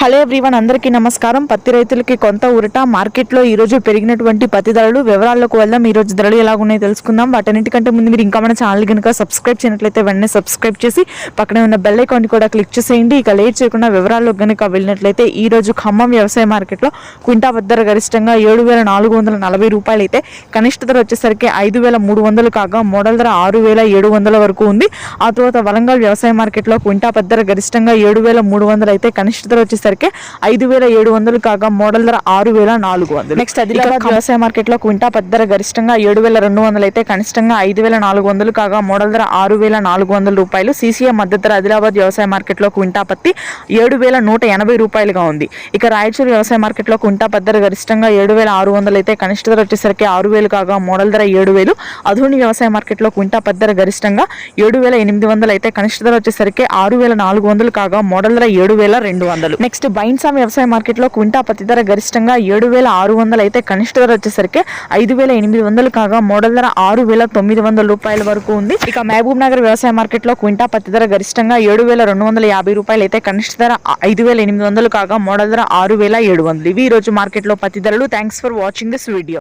Hello everyone, అందరికీ నమస్కారం. పత్తి రైతులకి కొంత ఊరట. మార్కెట్లో ఈరోజు పెరిగినటువంటి పత్తి ధరలు వివరాల్లోకి వెళ్దాం. ఈరోజు ధరలు ఎలాగున్నాయో తెలుసుకుందాం. వాటన్నిటికంటే ముందు మీరు ఇంకా మన ఛానల్ కనుక సబ్స్క్రైబ్ చేయనట్లయితే వెంటనే సబ్స్క్రైబ్ చేసి పక్కనే ఉన్న బెల్ ఐకాన్ కూడా క్లిక్ చేసేయండి. ఇక లేట్ చేయకుండా వివరాల్లో కనుక వెళ్ళినట్లయితే ఈరోజు ఖమ్మం వ్యవసాయ మార్కెట్లో క్వింటా పత్తి ధర గరిష్టంగా 7,440 రూపాయలు అయితే, కనిష్ట ధర వచ్చేసరికి 5,300 కాగా మోడల్ ధర 6,700 వరకు ఉంది. ఆ తర్వాత వరంగల్ వ్యవసాయ మార్కెట్లో క్వింటా పత్తి ధర గరిష్టంగా 7,300 అయితే, కనిష్ట ధర వచ్చేసరికి 5,700 కాగా మోడల్ ధర 6,400. నెక్స్ట్ ఆదిలాబాద్ వ్యవసాయ మార్కెట్ లో క్వింటా పత్తి ధర గరిష్టంగా 7,200 అయితే, కనిష్టంగా 5,400 కాగా మోడల్ ధర 6,400 రూపాయలు. సీసీఎం మద్దతు ధర ఆదిలాబాద్ వ్యవసాయ మార్కెట్ లో క్వింటా పత్తి 7,180 రూపాయలుగా ఉంది. ఇక రాయచూరు వ్యవసాయ మార్కెట్ లో క్వింటా పత్తి ధర గరిష్టంగా 7,600 అయితే, కనిష్ట ధర వచ్చేసరికి 6,000 కాగా మోడల్ ధర 7,000. అధోని వ్యవసాయ మార్కెట్ లో క్వింటా పత్తి ధర గరిష్టంగా 7,800 అయితే, కనిష్ట ధర వచ్చేసరికి 6,400 కాగా మోడల్ ధర 7,200. నెక్స్ట్ బైన్సా వ్యవసాయ మార్కెట్ లో క్వింటా పత్తి ధర గరిష్టంగా 7,600 అయితే, కనిష్ట ధర వచ్చేసరికి 5,800 కాగా మోడల్ ధర 6,900 రూపాయల వరకు ఉంది. ఇక మహబూబ్ నగర్ వ్యవసాయ మార్కెట్ లో క్వింటా పత్తి ధర గరిష్టంగా 7,250 రూపాయలు అయితే, కనిష్ట ధర 5,800 కాగా మోడల్ ధర 6,700. ఇవి ఈ రోజు మార్కెట్ లో పత్తి ధరలు. Thanks for watching this video.